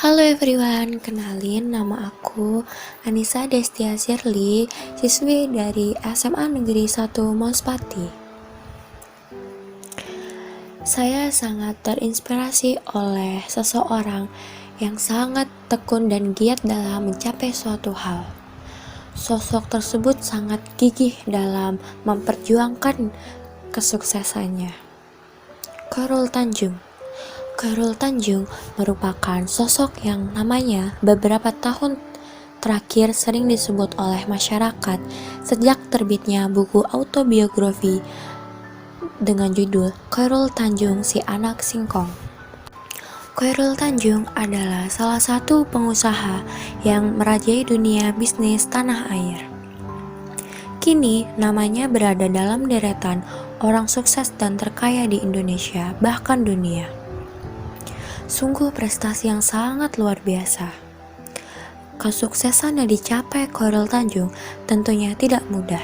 Halo everyone, kenalin nama aku Anissa Destia Shirley, siswi dari SMA Negeri 1 Mauspati. Saya sangat terinspirasi oleh seseorang yang sangat tekun dan giat dalam mencapai suatu hal. Sosok tersebut sangat gigih dalam memperjuangkan kesuksesannya. Chairul Tanjung. Chairul Tanjung merupakan sosok yang namanya beberapa tahun terakhir sering disebut oleh masyarakat sejak terbitnya buku autobiografi dengan judul Chairul Tanjung Si Anak Singkong. Chairul Tanjung adalah salah satu pengusaha yang merajai dunia bisnis tanah air. Kini namanya berada dalam deretan orang sukses dan terkaya di Indonesia, bahkan dunia. Sungguh prestasi yang sangat luar biasa. Kesuksesan yang dicapai Chairul Tanjung tentunya tidak mudah.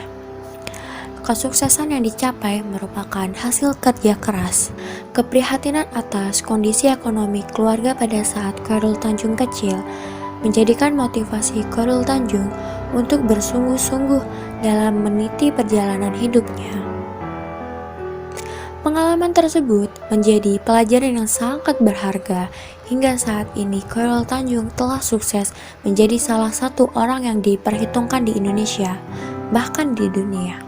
Kesuksesan yang dicapai merupakan hasil kerja keras. Keprihatinan atas kondisi ekonomi keluarga pada saat Chairul Tanjung kecil menjadikan motivasi Chairul Tanjung untuk bersungguh-sungguh dalam meniti perjalanan hidupnya. Pengalaman tersebut menjadi pelajaran yang sangat berharga. Hingga saat ini Chairul Tanjung telah sukses menjadi salah satu orang yang diperhitungkan di Indonesia, bahkan di dunia.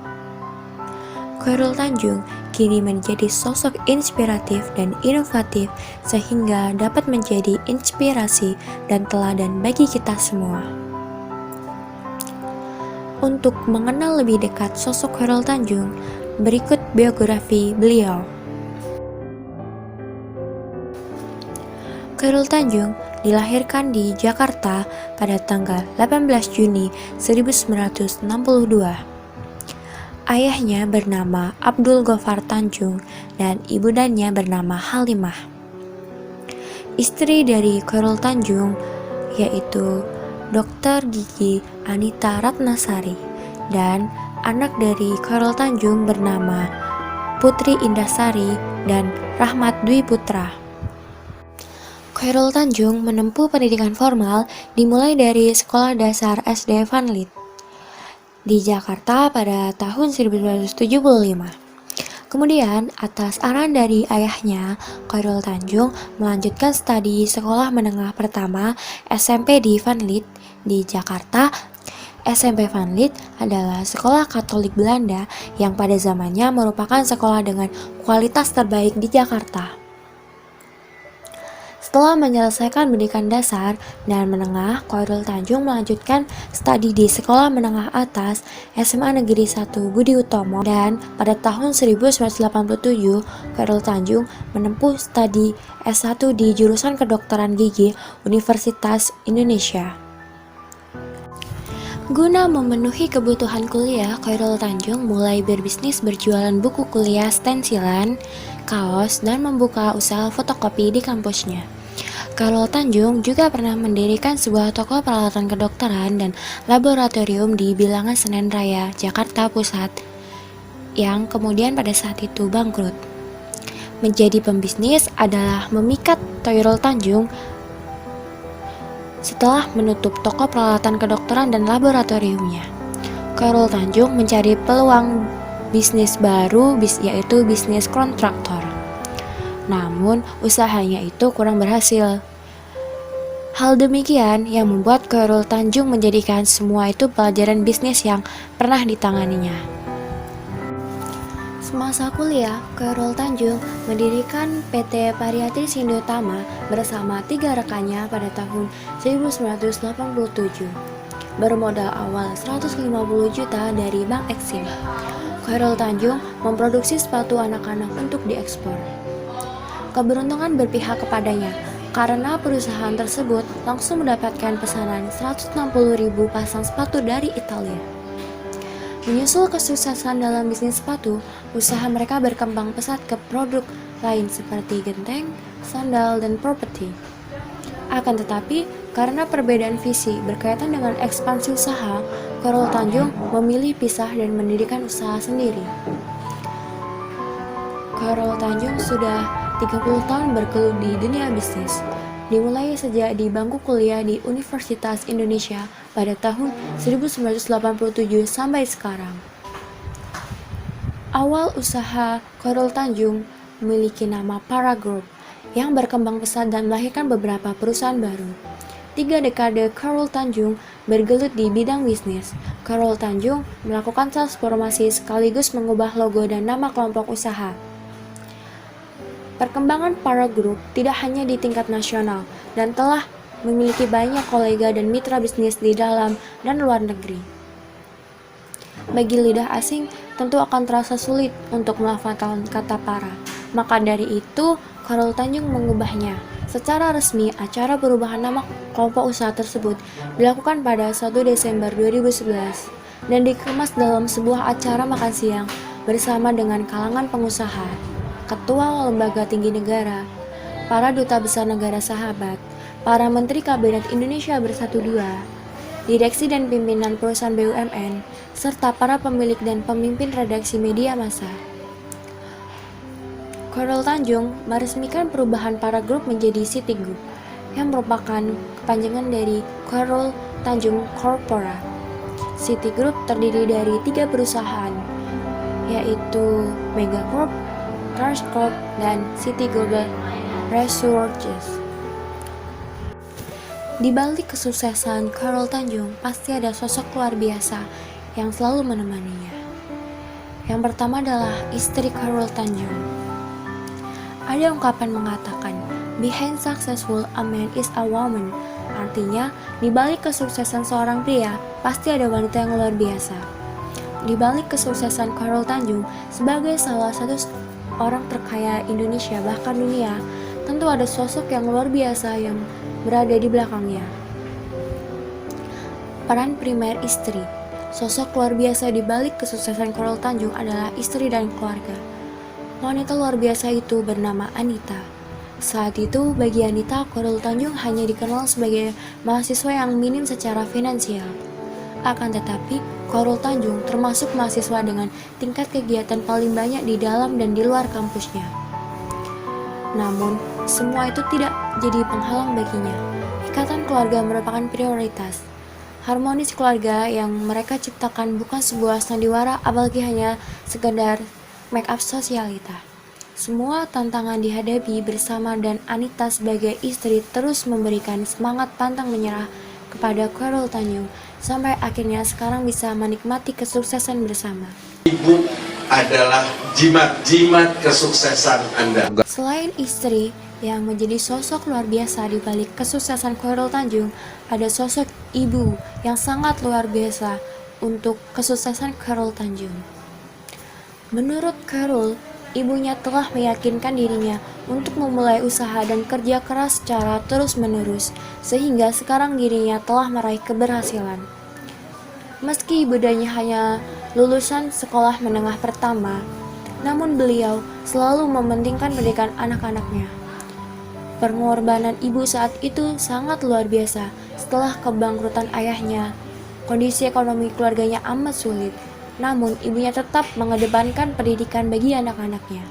Chairul Tanjung kini menjadi sosok inspiratif dan inovatif sehingga dapat menjadi inspirasi dan teladan bagi kita semua. Untuk mengenal lebih dekat sosok Chairul Tanjung, berikut biografi beliau. Chairul Tanjung dilahirkan di Jakarta pada tanggal 18 Juni 1962. Ayahnya bernama Abdul Gofar Tanjung dan ibundanya bernama Halimah. Istri dari Chairul Tanjung yaitu Dr. Gigi Anita Ratnasari dan anak dari Chairul Tanjung bernama Putri Indasari dan Rahmat Dwi Putra. Chairul Tanjung menempuh pendidikan formal dimulai dari Sekolah Dasar SD Vanlit di Jakarta pada tahun 1975. Kemudian, atas arahan dari ayahnya, Chairul Tanjung melanjutkan studi sekolah menengah pertama SMP di Vanlit di Jakarta. SMP Vanlit adalah sekolah Katolik Belanda yang pada zamannya merupakan sekolah dengan kualitas terbaik di Jakarta. Setelah menyelesaikan pendidikan dasar dan menengah, Chairul Tanjung melanjutkan studi di Sekolah Menengah Atas SMA Negeri 1 Budi Utomo dan pada tahun 1987 Chairul Tanjung menempuh studi S1 di jurusan Kedokteran Gigi Universitas Indonesia. Guna memenuhi kebutuhan kuliah, Chairul Tanjung mulai berbisnis berjualan buku kuliah stensilan, kaos, dan membuka usaha fotokopi di kampusnya. Chairul Tanjung juga pernah mendirikan sebuah toko peralatan kedokteran dan laboratorium di Bilangan Senen Raya, Jakarta Pusat, yang kemudian pada saat itu bangkrut. Menjadi pembisnis adalah memikat Chairul Tanjung setelah menutup toko peralatan kedokteran dan laboratoriumnya. Chairul Tanjung mencari peluang bisnis baru yaitu bisnis kontraktor. Namun, usahanya itu kurang berhasil. Hal demikian yang membuat Chairul Tanjung menjadikan semua itu pelajaran bisnis yang pernah ditanganinya. Semasa kuliah, Chairul Tanjung mendirikan PT Pariati Sindotama bersama 3 rekannya pada tahun 1987. Bermodal awal 150 juta dari Bank Eksim. Chairul Tanjung memproduksi sepatu anak-anak untuk diekspor. Keberuntungan berpihak kepadanya karena perusahaan tersebut langsung mendapatkan pesanan 160.000 pasang sepatu dari Italia. Menyusul kesuksesan dalam bisnis sepatu, usaha mereka berkembang pesat ke produk lain seperti genteng, sandal, dan properti. Akan tetapi, karena perbedaan visi berkaitan dengan ekspansi usaha, Chairul Tanjung memilih pisah dan mendirikan usaha sendiri. Chairul Tanjung sudah 30 tahun bergelut di dunia bisnis. dimulai sejak di bangku kuliah di Universitas Indonesia pada tahun 1987 sampai sekarang. Awal usaha Chairul Tanjung memiliki nama Para Group yang berkembang pesat dan melahirkan beberapa perusahaan baru. 3 dekade Chairul Tanjung bergelut di bidang bisnis. Chairul Tanjung melakukan transformasi sekaligus mengubah logo dan nama kelompok usaha. Perkembangan Para Group tidak hanya di tingkat nasional dan telah memiliki banyak kolega dan mitra bisnis di dalam dan luar negeri. Bagi lidah asing, tentu akan terasa sulit untuk melafalkan kata para. Maka dari itu, Chairul Tanjung mengubahnya. Secara resmi, acara perubahan nama kelompok usaha tersebut dilakukan pada 1 Desember 2011 dan dikemas dalam sebuah acara makan siang bersama dengan kalangan pengusaha, ketua lembaga tinggi negara, para duta besar negara sahabat, para menteri kabinet Indonesia Bersatu II, direksi dan pimpinan perusahaan BUMN, serta para pemilik dan pemimpin redaksi media massa. Chairul Tanjung meresmikan perubahan Para Group menjadi Citigroup, yang merupakan kepanjangan dari Chairul Tanjung Corpora. Citigroup terdiri dari 3 perusahaan, yaitu Megacorp, Transcorp, dan City Global Resources. Di balik kesuksesan Chairul Tanjung, pasti ada sosok luar biasa yang selalu menemaninya. Yang pertama adalah istri Chairul Tanjung. Ada ungkapan mengatakan, behind successful a man is a woman. Artinya, di balik kesuksesan seorang pria, pasti ada wanita yang luar biasa. Di balik kesuksesan Chairul Tanjung sebagai salah satu orang terkaya Indonesia bahkan dunia, tentu ada sosok yang luar biasa yang berada di belakangnya. Peran primer istri. Sosok luar biasa di balik kesuksesan Chairul Tanjung adalah istri dan keluarga. Wanita luar biasa itu bernama Anita. Saat itu, bagi Anita, Chairul Tanjung hanya dikenal sebagai mahasiswa yang minim secara finansial. Akan tetapi, Chairul Tanjung termasuk mahasiswa dengan tingkat kegiatan paling banyak di dalam dan di luar kampusnya. Namun, semua itu tidak jadi penghalang baginya. Ikatan keluarga merupakan prioritas. Harmonis keluarga yang mereka ciptakan bukan sebuah sandiwara, apalagi hanya sekedar make up sosialita. Semua tantangan dihadapi bersama dan Anita sebagai istri terus memberikan semangat pantang menyerah kepada Chairul Tanjung sampai akhirnya sekarang bisa menikmati kesuksesan bersama. Ibu adalah jimat-jimat kesuksesan Anda. Selain istri yang menjadi sosok luar biasa di balik kesuksesan Chairul Tanjung, ada sosok ibu yang sangat luar biasa untuk kesuksesan Chairul Tanjung. Menurut Chairul, ibunya telah meyakinkan dirinya untuk memulai usaha dan kerja keras secara terus-menerus, sehingga sekarang dirinya telah meraih keberhasilan. Meski ibundanya hanya lulusan sekolah menengah pertama, namun beliau selalu mementingkan pendidikan anak-anaknya. Pengorbanan ibu saat itu sangat luar biasa. Setelah kebangkrutan ayahnya, kondisi ekonomi keluarganya amat sulit. Namun, ibunya tetap mengedepankan pendidikan bagi anak-anaknya.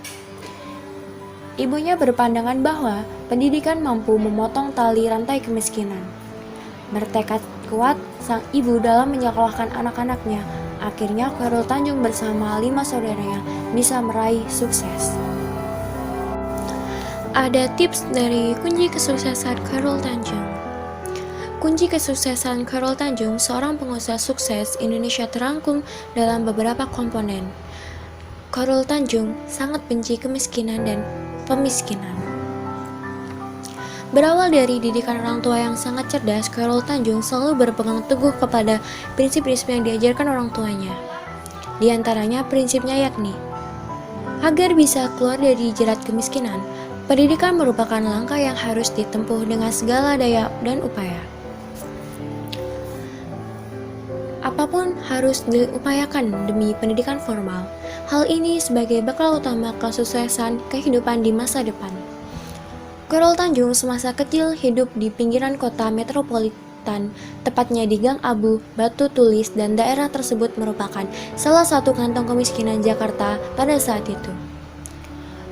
Ibunya berpandangan bahwa pendidikan mampu memotong tali rantai kemiskinan. Bertekad kuat, sang ibu dalam menyekolahkan anak-anaknya. Akhirnya, Chairul Tanjung bersama 5 saudaranya bisa meraih sukses. Ada tips dari kunci kesuksesan Chairul Tanjung. Kunci kesuksesan Chairul Tanjung, seorang pengusaha sukses Indonesia, terangkum dalam beberapa komponen. Chairul Tanjung sangat benci kemiskinan dan pemiskinan. Berawal dari didikan orang tua yang sangat cerdas, Chairul Tanjung selalu berpegang teguh kepada prinsip-prinsip yang diajarkan orang tuanya. Di antaranya prinsipnya yakni, agar bisa keluar dari jerat kemiskinan, pendidikan merupakan langkah yang harus ditempuh dengan segala daya dan upaya. Apapun harus diupayakan demi pendidikan formal. Hal ini sebagai bekal utama kesuksesan kehidupan di masa depan. Chairul Tanjung semasa kecil hidup di pinggiran kota metropolitan, tepatnya di Gang Abu, Batu Tulis, dan daerah tersebut merupakan salah satu kantong kemiskinan Jakarta pada saat itu.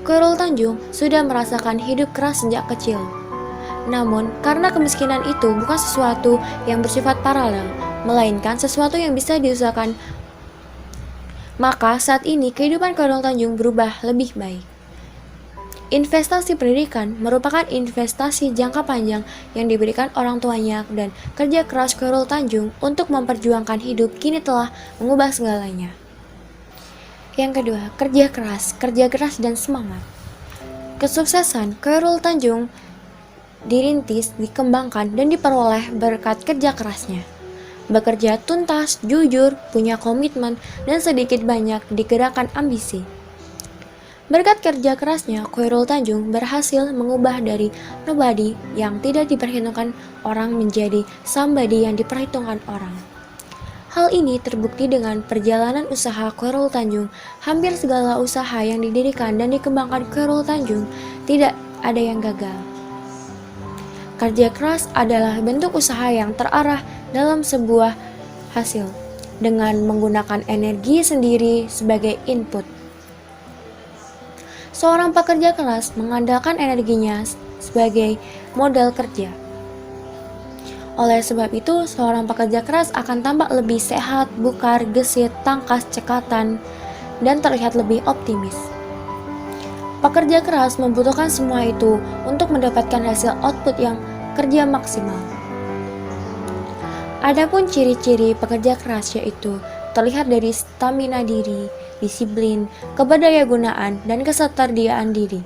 Chairul Tanjung sudah merasakan hidup keras sejak kecil. Namun, karena kemiskinan itu bukan sesuatu yang bersifat paralel, melainkan sesuatu yang bisa diusahakan, maka saat ini kehidupan Khairul Tanjung berubah lebih baik. Investasi pendidikan merupakan investasi jangka panjang yang diberikan orang tuanya, dan kerja keras Khairul Tanjung untuk memperjuangkan hidup kini telah mengubah segalanya. Yang kedua, kerja keras dan semangat. Kesuksesan Khairul Tanjung dirintis, dikembangkan, dan diperoleh berkat kerja kerasnya. Bekerja tuntas, jujur, punya komitmen, dan sedikit banyak digerakkan ambisi. Berkat kerja kerasnya, Khairul Tanjung berhasil mengubah dari nobody yang tidak diperhitungkan orang menjadi somebody yang diperhitungkan orang. Hal ini terbukti dengan perjalanan usaha Khairul Tanjung. Hampir segala usaha yang didirikan dan dikembangkan Khairul Tanjung tidak ada yang gagal. Kerja keras adalah bentuk usaha yang terarah dalam sebuah hasil, dengan menggunakan energi sendiri sebagai input. Seorang pekerja keras mengandalkan energinya sebagai modal kerja. Oleh sebab itu, seorang pekerja keras akan tampak lebih sehat, bukar, gesit, tangkas, cekatan, dan terlihat lebih optimis. Pekerja keras membutuhkan semua itu untuk mendapatkan hasil output yang kerja maksimal. Adapun ciri-ciri pekerja keras yaitu terlihat dari stamina diri, disiplin, keberdayagunaan, dan ketersediaan diri.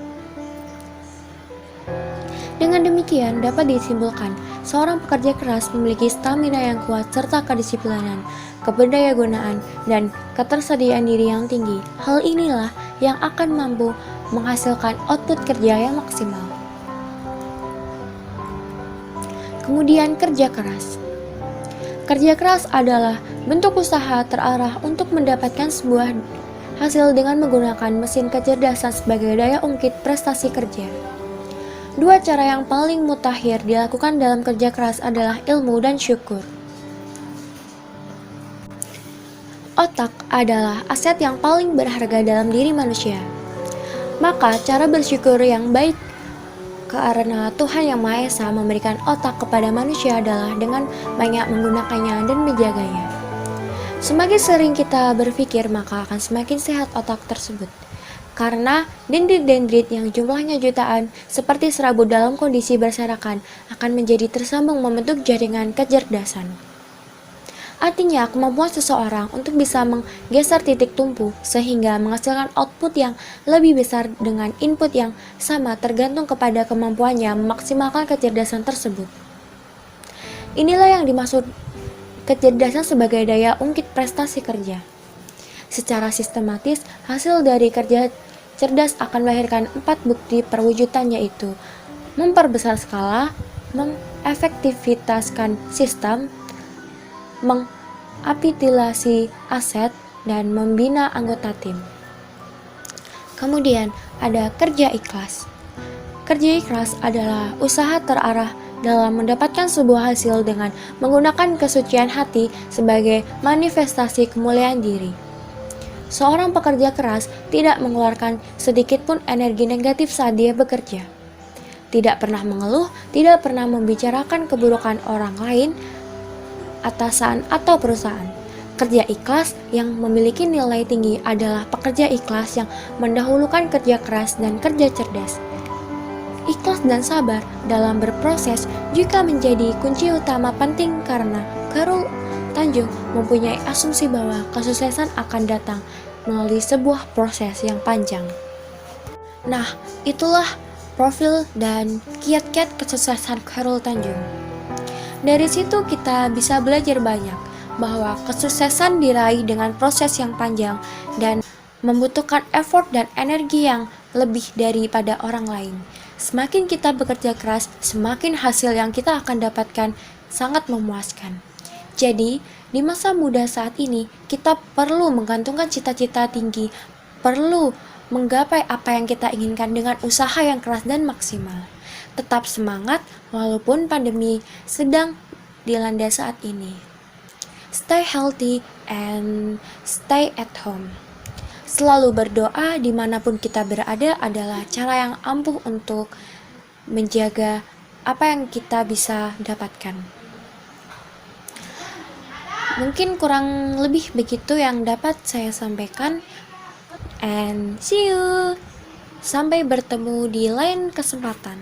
Dengan demikian, dapat disimpulkan, seorang pekerja keras memiliki stamina yang kuat serta kedisiplinan, keberdayagunaan, dan ketersediaan diri yang tinggi. Hal inilah yang akan mampu menghasilkan output kerja yang maksimal. Kemudian, kerja keras. Kerja keras adalah bentuk usaha terarah untuk mendapatkan sebuah hasil dengan menggunakan mesin kecerdasan sebagai daya ungkit prestasi kerja. Dua cara yang paling mutakhir dilakukan dalam kerja keras adalah ilmu dan syukur. Otak adalah aset yang paling berharga dalam diri manusia. Maka cara bersyukur yang baik karena Tuhan Yang Maha Esa memberikan otak kepada manusia adalah dengan banyak menggunakannya dan menjaganya. Semakin sering kita berpikir, maka akan semakin sehat otak tersebut. Karena dendrit-dendrit yang jumlahnya jutaan seperti serabut dalam kondisi berserakan akan menjadi tersambung membentuk jaringan kecerdasan. Artinya, kemampuan seseorang untuk bisa menggeser titik tumpu sehingga menghasilkan output yang lebih besar dengan input yang sama tergantung kepada kemampuannya memaksimalkan kecerdasan tersebut. Inilah yang dimaksud kecerdasan sebagai daya ungkit prestasi kerja. Secara sistematis, hasil dari kerja cerdas akan melahirkan 4 bukti perwujudan, yaitu memperbesar skala, mengefektivitaskan sistem, mengapitulasi aset, dan membina anggota tim. Kemudian ada kerja ikhlas. Kerja ikhlas adalah usaha terarah dalam mendapatkan sebuah hasil dengan menggunakan kesucian hati sebagai manifestasi kemuliaan diri. Seorang pekerja keras tidak mengeluarkan sedikit pun energi negatif saat dia bekerja. Tidak pernah mengeluh, tidak pernah membicarakan keburukan orang lain, atasan, atau perusahaan. Kerja ikhlas yang memiliki nilai tinggi adalah pekerja ikhlas yang mendahulukan kerja keras dan kerja cerdas. Ikhlas dan sabar dalam berproses juga menjadi kunci utama penting karena Khairul Tanjung mempunyai asumsi bahwa kesuksesan akan datang melalui sebuah proses yang panjang. Nah, itulah profil dan kiat-kiat kesuksesan Khairul Tanjung. Dari situ kita bisa belajar banyak bahwa kesuksesan diraih dengan proses yang panjang dan membutuhkan effort dan energi yang lebih daripada orang lain. Semakin kita bekerja keras, semakin hasil yang kita akan dapatkan sangat memuaskan. Jadi, di masa muda saat ini, kita perlu menggantungkan cita-cita tinggi, perlu menggapai apa yang kita inginkan dengan usaha yang keras dan maksimal. Tetap semangat walaupun pandemi sedang dilanda saat ini. Stay healthy and stay at home. Selalu berdoa dimanapun kita berada adalah cara yang ampuh untuk menjaga apa yang kita bisa dapatkan. Mungkin kurang lebih begitu yang dapat saya sampaikan. And see you. Sampai bertemu di lain kesempatan.